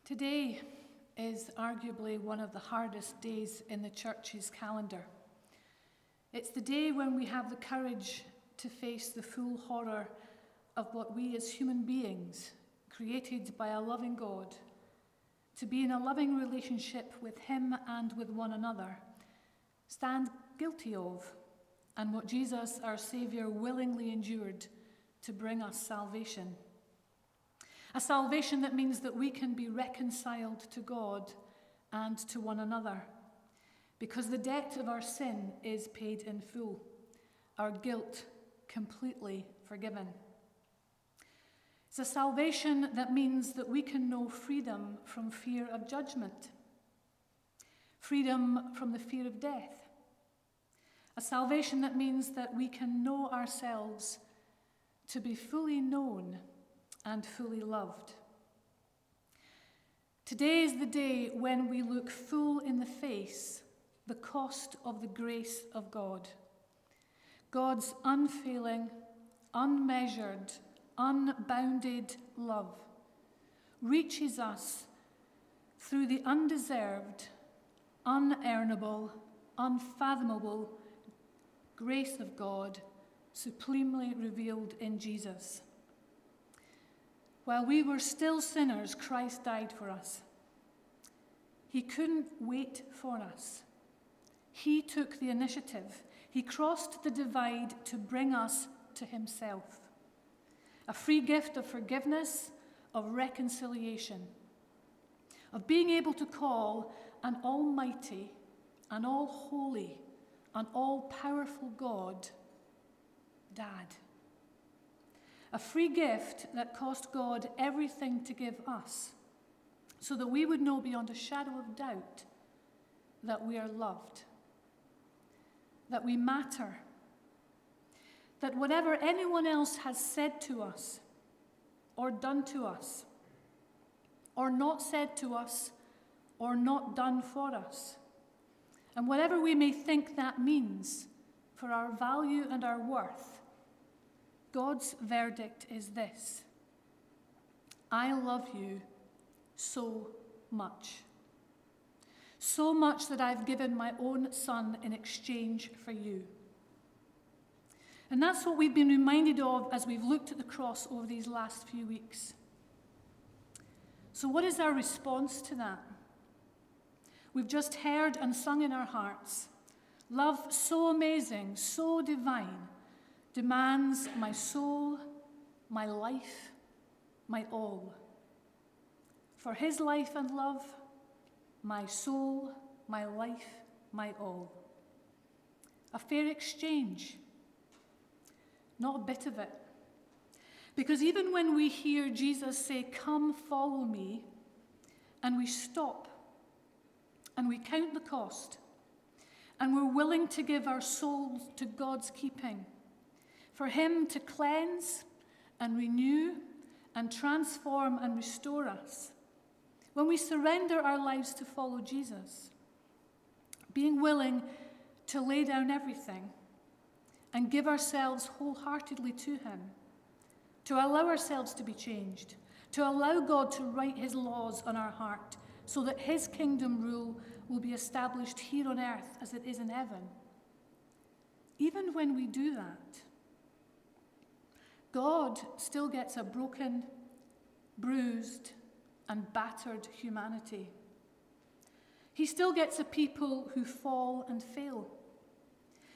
Today is arguably one of the hardest days in the church's calendar. It's the day when we have the courage to face the full horror of what we as human beings, created by a loving God, to be in a loving relationship with Him and with one another, stand guilty of, and what Jesus, our Saviour, willingly endured to bring us salvation. A salvation that means that we can be reconciled to God and to one another, because the debt of our sin is paid in full, our guilt completely forgiven. It's a salvation that means that we can know freedom from fear of judgment, freedom from the fear of death. A salvation that means that we can know ourselves to be fully known and fully loved. Today is the day when we look full in the face the cost of the grace of God. God's unfailing, unmeasured, unbounded love reaches us through the undeserved, unearnable, unfathomable grace of God, supremely revealed in Jesus. While we were still sinners, Christ died for us. He couldn't wait for us. He took the initiative. He crossed the divide to bring us to Himself. A free gift of forgiveness, of reconciliation, of being able to call an almighty, an all-holy, an all-powerful God, Dad. A free gift that cost God everything to give us, so that we would know beyond a shadow of doubt that we are loved, that we matter, that whatever anyone else has said to us, or done to us, or not said to us, or not done for us, and whatever we may think that means for our value and our worth, God's verdict is this: I love you so much. So much that I've given my own Son in exchange for you. And that's what we've been reminded of as we've looked at the cross over these last few weeks. So what is our response to that? We've just heard and sung in our hearts, love so amazing, so divine, demands my soul, my life, my all. For His life and love, my soul, my life, my all. A fair exchange, not a bit of it. Because even when we hear Jesus say, "Come, follow me," and we stop, and we count the cost, and we're willing to give our souls to God's keeping, for Him to cleanse and renew and transform and restore us. When we surrender our lives to follow Jesus, being willing to lay down everything and give ourselves wholeheartedly to Him, to allow ourselves to be changed, to allow God to write His laws on our heart so that His kingdom rule will be established here on earth as it is in heaven. Even when we do that, God still gets a broken, bruised, and battered humanity. He still gets a people who fall and fail.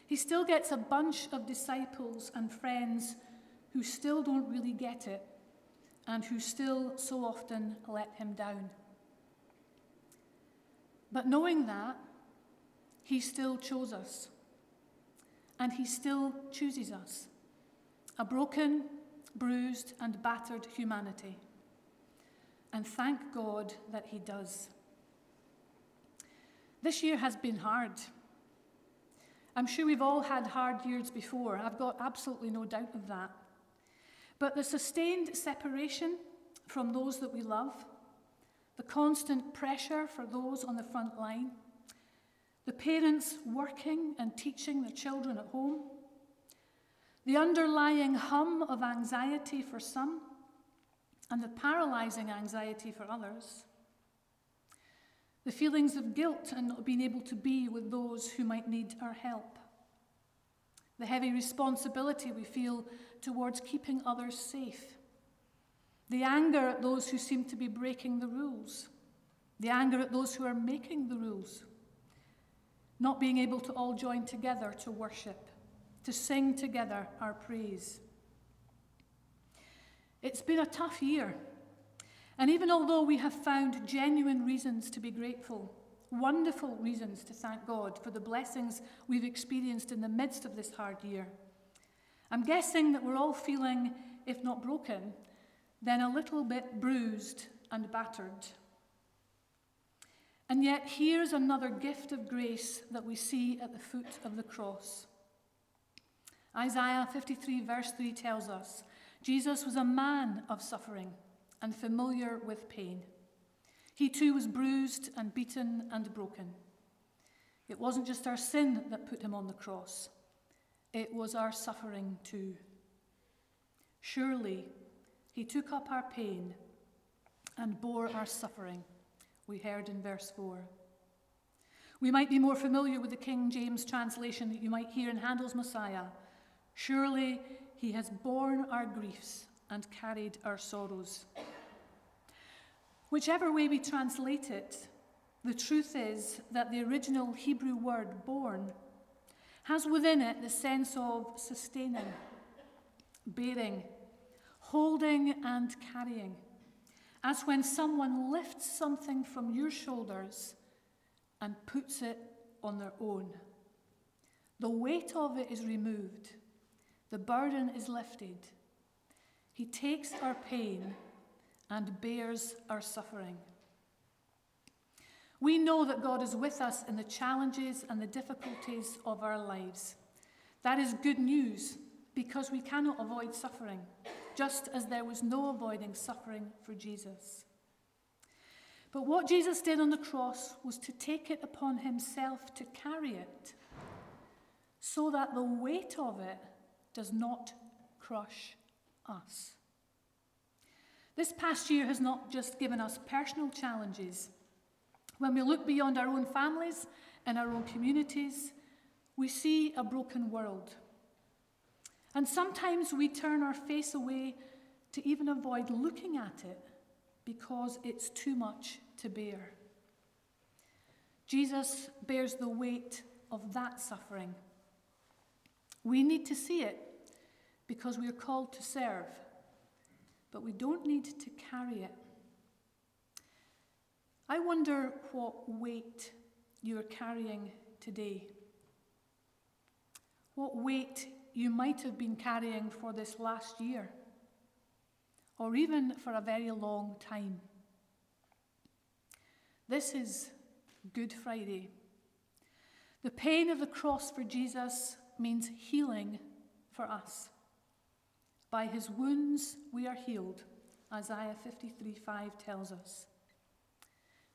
He still gets a bunch of disciples and friends who still don't really get it and who still so often let Him down. But knowing that, He still chose us, and He still chooses us. A broken, bruised, and battered humanity. And thank God that He does. This year has been hard. I'm sure we've all had hard years before. I've got absolutely no doubt of that. But the sustained separation from those that we love, the constant pressure for those on the front line, the parents working and teaching their children at home, the underlying hum of anxiety for some, and the paralyzing anxiety for others, the feelings of guilt and not being able to be with those who might need our help, the heavy responsibility we feel towards keeping others safe, the anger at those who seem to be breaking the rules, the anger at those who are making the rules, not being able to all join together to worship, to sing together our praise. It's been a tough year, and even although we have found genuine reasons to be grateful, wonderful reasons to thank God for the blessings we've experienced in the midst of this hard year, I'm guessing that we're all feeling, if not broken, then a little bit bruised and battered. And yet here's another gift of grace that we see at the foot of the cross. Isaiah 53 verse 3 tells us, Jesus was a man of suffering and familiar with pain. He too was bruised and beaten and broken. It wasn't just our sin that put him on the cross. It was our suffering too. Surely he took up our pain and bore our suffering, we heard in verse 4. We might be more familiar with the King James translation that you might hear in Handel's Messiah. Surely he has borne our griefs and carried our sorrows. Whichever way we translate it, the truth is that the original Hebrew word borne has within it the sense of sustaining, bearing, holding and carrying, as when someone lifts something from your shoulders and puts it on their own. The weight of it is removed. The burden is lifted. He takes our pain and bears our suffering. We know that God is with us in the challenges and the difficulties of our lives. That is good news because we cannot avoid suffering, just as there was no avoiding suffering for Jesus. But what Jesus did on the cross was to take it upon himself to carry it, so that the weight of it does not crush us. This past year has not just given us personal challenges. When we look beyond our own families and our own communities, we see a broken world. And sometimes we turn our face away to even avoid looking at it because it's too much to bear. Jesus bears the weight of that suffering. We need to see it because we are called to serve, but we don't need to carry it. I wonder what weight you are carrying today. What weight you might have been carrying for this last year, or even for a very long time. This is Good Friday. The pain of the cross for Jesus means healing for us. By his wounds we are healed, Isaiah 53:5 tells us.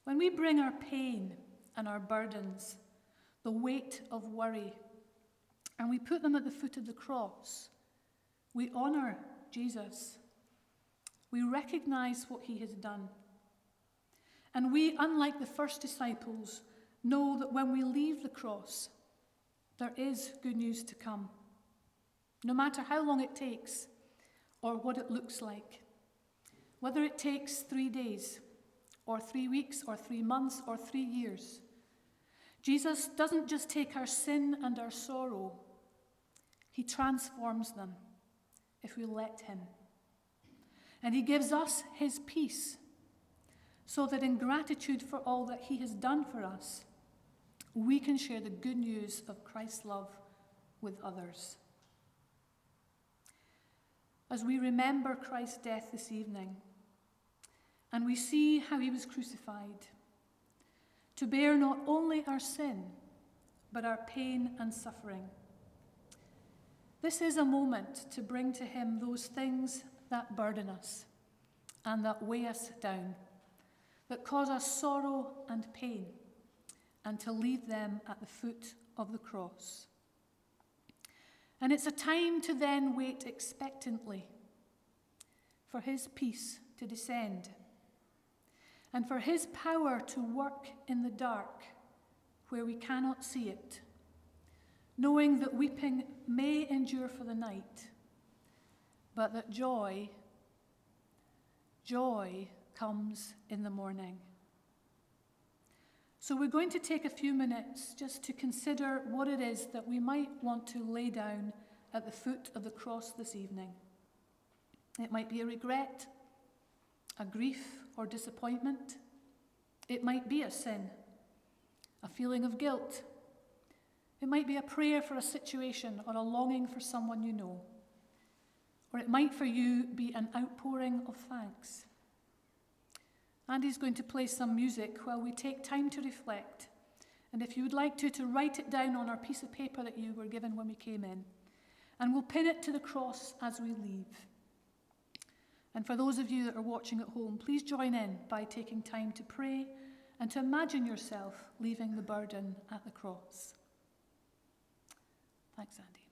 When we bring our pain and our burdens, the weight of worry, and we put them at the foot of the cross, we honor Jesus. We recognize what he has done. And we, unlike the first disciples, know that when we leave the cross, there is good news to come. No matter how long it takes or what it looks like, whether it takes 3 days or 3 weeks or 3 months or 3 years, Jesus doesn't just take our sin and our sorrow, he transforms them if we let him. And he gives us his peace so that in gratitude for all that he has done for us, we can share the good news of Christ's love with others. As we remember Christ's death this evening, and we see how he was crucified, to bear not only our sin, but our pain and suffering. This is a moment to bring to him those things that burden us and that weigh us down, that cause us sorrow and pain, and to leave them at the foot of the cross. And it's a time to then wait expectantly for his peace to descend. and for his power to work in the dark where we cannot see it, knowing that weeping may endure for the night, but that joy comes in the morning. So we're going to take a few minutes just to consider what it is that we might want to lay down at the foot of the cross this evening. It might be a regret, a grief or disappointment. It might be a sin, a feeling of guilt. It might be a prayer for a situation or a longing for someone you know. Or it might for you be an outpouring of thanks. Andy's going to play some music while we take time to reflect. And if you would like to write it down on our piece of paper that you were given when we came in. And we'll pin it to the cross as we leave. And for those of you that are watching at home, please join in by taking time to pray and to imagine yourself leaving the burden at the cross. Thanks, Andy.